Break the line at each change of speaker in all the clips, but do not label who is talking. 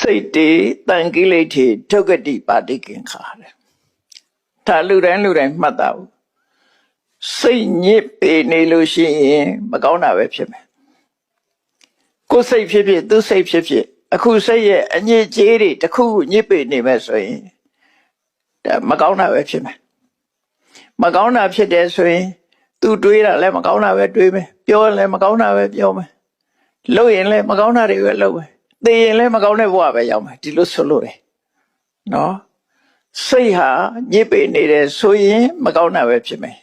စိတ်တေတန်ကိလေထေဒုက္ကတိပါတိကင်္ခာတဲ့ဒါလူတိုင်းမှတ်သားဘူးစိတ်ညစ်ပေနေလို့ရှိရင်မကောင်းတာပဲဖြစ်မယ်ကိုယ်စိတ်ဖြစ်ဖြစ်သူစိတ်ဖြစ်ဖြစ်အခုစိတ်ရဲ့အညစ်အကြေးတွေတစ်ခုညစ်ပေနေမဲ့ဆိုရင်ဒါမကောင်းတာပဲဖြစ်မယ်မကောင်းတာဖြစ်တယ်ဆိုရင်သူတွေးတာလည်းမကောင်းတာပဲတွေးမယ်ပြောရင်လည်းမကောင်းတာပဲပြောမယ်လုပ်ရင်လည်းမကောင်းတာတွေပဲလုပ်မယ်သိရင်လည်းမကောင်းတဲ့ဘဝပဲရောက်မယ်ဒီလိုဆိုလို့တယ်နော်စိတ်ဟာညစ်ပေနေတယ်ဆိုရင်မကောင်းတာပဲဖြစ်မယ်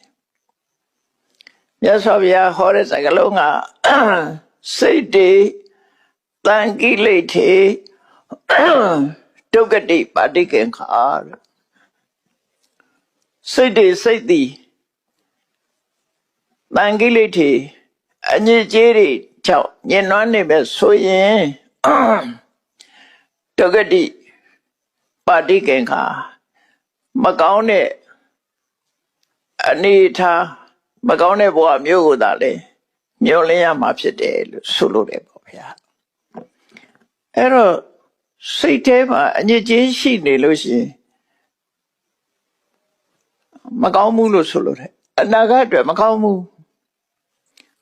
မြတ်စွာဘုရားဟောတဲ့စကားလုံးကစိတ်တေတန်ကိလေထေဒုက္ကတိပါတိကင်္ခာစိတ်တေစိတ်သည်တန်ကိလေထေအညစ်အကြေးတွေကြောင့်ညှဉ်းနှွမ်းနေမဲ့ဆိုရင်ဒုက္ကတိပါတိကင်္ခာမကောင်းတဲ့အနေထားမကောင်းတဲ့ဘဝမျိုးကိုသာလေမျောလင်းရမှာဖြစ်တယ်လို့ဆိုလို့တယ်ပေါ့ဗျာအဲ့တော့စိတ်ထဲမှာအညစ်အကြေးရှိနေလို့ရှိရင်မကောင်းဘူးလို့ဆိုလို့တယ်အနာဂတ်အတွက်မကောင်းဘူး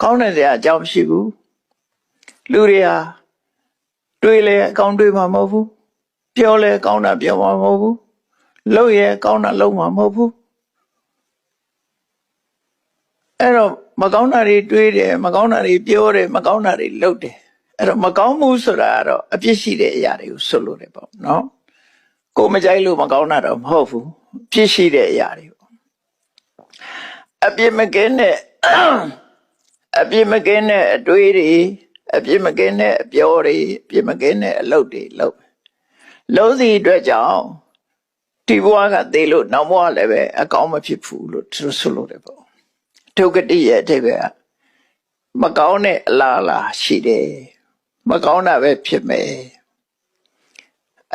ကောင်းတဲ့စရာအကြောင်းမရှိဘူးလူတွေဟာတွေးလဲကောင်းတွေးမှာမဟုတ်ဘူးပြောလဲကောင်းတာပြောမှာမဟုတ်ဘူးလုပ်ရဲကောင်းတာလုပ်မှာမဟုတ်ဘူးအဲ့တော့မကောင်းတာတွေတွေးတယ်မကောင်းတာတွေပြောတယ်မကောင်းတာတွေလုပ်တယ်အဲ့တော့မကောင်းမှုဆိုတာကတော့အပြစ်ရှိတဲ့အရာတွေကိုဆိုလို့တယ်ပေါ့နော်ကိုမကြိုက်လို့မကောင်းတာတော့မဟုတ်ဘူးအပြစ်ရှိတဲ့အရာတွေပေါ့အပြစ်မကင်းတဲ့အတွေးတွေအပြစ်မကင်းတဲ့အပြောတွေအပြစ်မကင်းတဲ့အလုပ်တွေလုပ်စီအတွက်ကြောင့်ဒီဘဝကသေလို့နောက်ဘဝလည်းပဲအကောင်းမဖြစ်ဘူးလို့ဆိုလို့တယ်ပေါ့ဒုက္ကတိရဲ့အဓိပ္ပာယ်ကမကောင်းတဲ့အလားအလာရှိတယ်မကောင်းတာပဲဖြစ်မယ်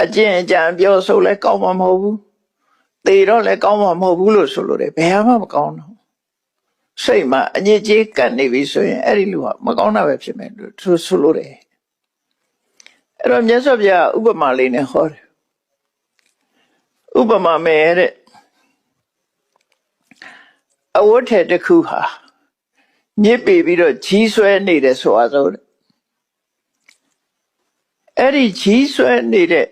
အကျင့်အကြံပြောဆိုလဲကောင်းမှာမဟုတ်ဘူးသေတော့လဲကောင်းမှာမဟုတ်ဘူးလို့ဆိုလို့တယ်ဘယ်မှမကောင်းတော့စိတ်မှာအညစ်အကြေးကပ်နေပြီဆိုရင်အဲ့ဒီလူကမကောင်းတာပဲဖြစ်မယ်လို့ဆိုလို့တယ်အဲ့တော့မြတ်စွာဘုရားဥပမာလေးနဲ့ဟောတယ်ဥပမာမဲ့တဲ့အဝတ်ထည်တစ်ခုဟာညစ်ပေပြီးတော့ကြီးဆွဲနေတယ်ဆိုအားဆိုအဲ့ဒီကြီးဆွဲနေတဲ့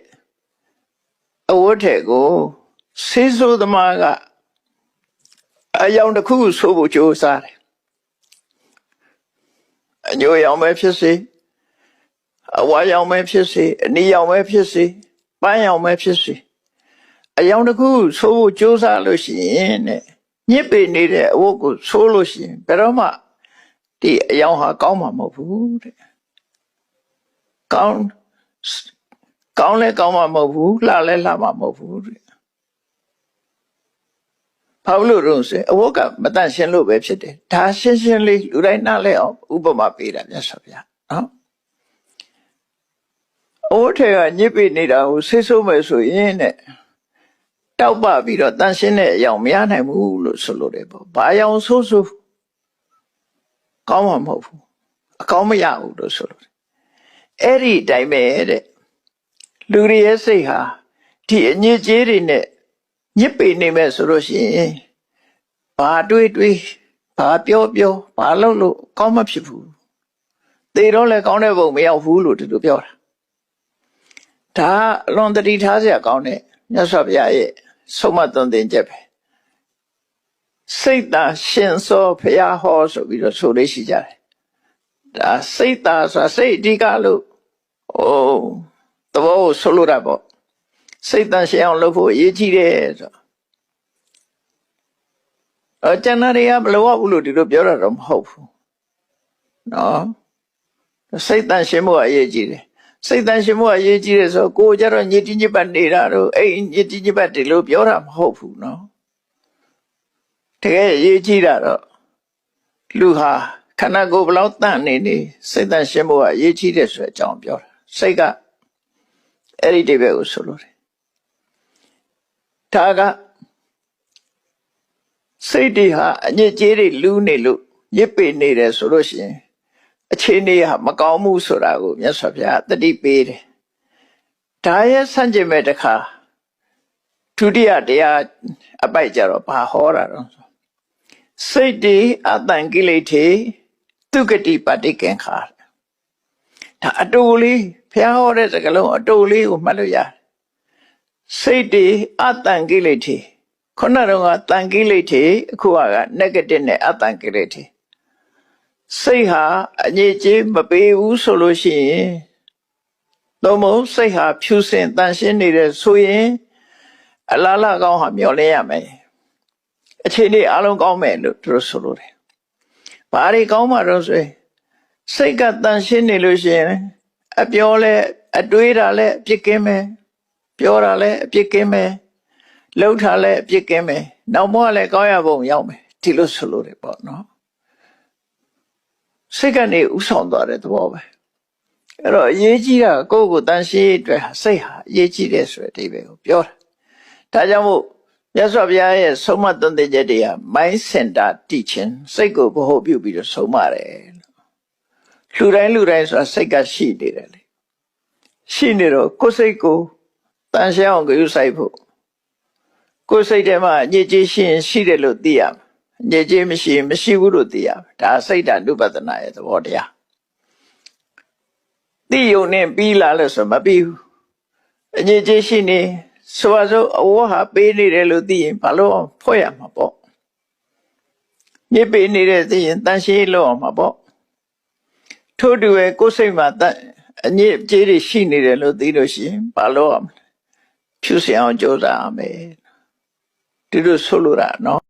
အဝတ်ထည်ကိုဆေးဆိုးသမားကအယောင်တစ်ခုဆိုးဖို့ကြိုးစားတယ်အညိုရောင်ပဲဖြစ်စေအဝါရောင်ပဲဖြစ်စေအနီရောင်ပဲဖြစ်စေပန်းရောင်ပဲဖြစ်စေအယောင်တစ်ခုဆိုးဖို့ကြိုးစားလို့ရှိရင်တဲ့ညစ်ပေနေတဲ့အဝတ်ကိုဆိုးလို့ရှိရင်ဘယ်တော့မှဒီအယောင်ဟာကောင်းမှာမဟုတ်ဘူးတဲ့ကောင်းလဲကောင်းမှာမဟုတ်ဘူးလှလဲလှမှာမဟုတ်ဘူးတဲ့ဘာလို့လို့ဆိုအဝတ်ကမတန့်ရှင်းလို့ပဲဖြစ်တယ်ဒါရှင်းလေးလူတိုင်းနားလဲအောင်ဥပမာပေးတာမြတ်စွာဘုရားနော်အဝတ်ထဲကညစ်ပေနေတာကိုဆေးဆိုးမယ်ဆိုရင်တဲ့တောက်ပပြီးတော့တန့်ရှင်းတဲ့အယောင်မရနိုင်ဘူးလို့ဆိုလို့တယ်ပေါ့ဘာအယောင်ဆိုးကောင်းမှာမဟုတ်ဘူးအကောင်းမရဘူးလို့ဆိုလို့တယ်အဲ့ဒီအတိုင်းပဲတဲ့လူတွေရဲ့စိတ်ဟာဒီအညစ်အကြေးတွေနဲ့ညစ်ပေနေမဲ့ဆိုလို့ရှိရင်ဘာတွေးဘာပြောဘာလုပ်လို့ကောင်းမဖြစ်ဘူးသေတော့လည်းကောင်းတဲ့ဘုံမရောက်ဘူးလို့သူတို့ပြောတာဒါအလွန်တတိထားစရာကောင်းတဲ့မြတ်စွာဘုရားရဲ့ဆုံးမသွန်သင်ချက်ပဲစိတ်သာရှင်စောဘုရားဟောဆိုပြီးတော့ဆိုလေးရှိကြတယ်ဒါစိတ်သာဆိုတာစိတ်အဓိကလို့သဘောကိုဆိုလိုတာပေါ့စိတ်တန်ရှင်းအောင်လုပ်ဖို့အရေးကြီးတယ်ဆိုကျန်တာတွေကမလိုအပ်ဘူးလို့ဒီလိုပြောတာတော့မဟုတ်ဘူးနော်စိတ်တန်ရှင်းဖို့အရေးကြီးတယ်စိတ်တန်ရှင်းဖို့အရေးကြီးတယ်ဆိုကိုယ်ကြတော့ညစ်တိညစ်ပတ်နေတာတော့အဲ့ညစ်တိညစ်ပတ်တယ်လို့ပြောတာမဟုတ်ဘူးနော်တကယ်အရေးကြီးတာတော့လူဟာခန္ဓာကိုယ်ဘလောက်တန့်နေစိတ်တန်ရှင်းဖို့အရေးကြီးတယ်ဆိုတဲ့အကြောင်းပြောတာစိတ်ကအဲ့ဒီတိဘက်ကိုဆိုလို့တယ်ဒါကစိတ်တွေဟာအညစ်အကြေးတွေလူးနေလို့ရစ်ပေနေတယ်ဆိုလို့ရှိရင်အခြေအနေဟာမကောင်းမှုဆိုတာကိုမြတ်စွာဘုရားတတိပေးတယ် ဒါရဲ့ဆန့်ကျင်မဲ့တစ်ခါဒုတိယတရားအပိုက်ကြတော့ဘာဟောတာတော့စိတ်တိအတန်ကိလေထေသူကတိပတိကင်္ခာဒါအတူလေးဘုရားဟောတဲ့စကားလုံးအတူလေးကိုမှတ်လို့ရတယ်စိတ်တိအတန်ကိလေထေခုနကတော့တန်ကိလေထေအခုက negative နဲ့အတန်ကိလေထေစိတ်ဟာအငြိကျေးမပေးဘူးဆိုလို့ရှိရင်တော့မဟုတ်စိတ်ဟာဖြူစင်တန်ရှင်းနေတယ်ဆိုရင်အလားလားကောင်းဟာမျော်လင့်ရမယ်အခြေအနေအလုံးကောင်းမယ်လို့သူတို့ဆိုလို့တယ်ဘာတွေကောင်းမှတော့ဆိုရင်စိတ်ကတန်ရှင်းနေလို့ရှိရင်အပြောလဲအတွေးတာလဲအပြစ်ကင်းမယ်ပြောတာလဲအပြစ်ကင်းမယ်လှုပ်တာလဲအပြစ်ကင်းမယ်နောက်ဘဝလဲကောင်းရပုံရောက်မယ်ဒီလိုဆိုလို့တယ်ပေါ့နော်စိတ်ကနေဥဆောင်သွားတဲ့သဘောပဲအဲ့တော့အရေးကြီးတာကိုယ့်ကိုတန်ရှင်းအတွက်စိတ်ဟာအရေးကြီးတယ်ဆိုတဲ့အဓိပ္ပာယ်ကိုပြောတာဒါကြောင့်မို့မြတ်စွာဘုရားရဲ့ဆုံးမသွန်သင်ချက်တွေက mind center teaching စိတ်ကိုဗဟုပြုပြီးတော့ဆုံးမတယ်လူတိုင်းဆိုတာစိတ်ကရှိနေတယ်လေရှိနေတော့ကိုယ်စိတ်ကိုတန်ရှင်းအောင်ကြိုးစိုက်ဖို့ကိုယ်စိတ်ထဲမှာညစ်ကြေးရှိရင်ရှိတယ်လို့သိရမယ်ညစ်ကြေးမရှိရင်မရှိဘူးလို့သိရမယ်ဒါစိတ်ဓာတ်ဥပဒနာရဲ့သဘောတရားသိယုံနဲ့ပြီးလာလို့ဆိုမပြီးဘူးအညစ်ကြေးရှိနေဆိုပါစို့အဝတ်ဟာပေးနေတယ်လို့သိရင်ဘာလို့ဖွဲ့ရမှာပေါ့ညစ်ပေးနေတဲ့သိရင်တန်ရှင်းလို့အောင်မှာပေါ့ထို့တူပဲကိုယ်စိတ်မှာအညစ်ကြေးတွေရှိနေတယ်လို့သိလို့ရှိရင်ဘာလို့အောင်ဖြူစင်အောင်ကြိုးစားရမယ်ဒီလိုဆိုလိုတာနော်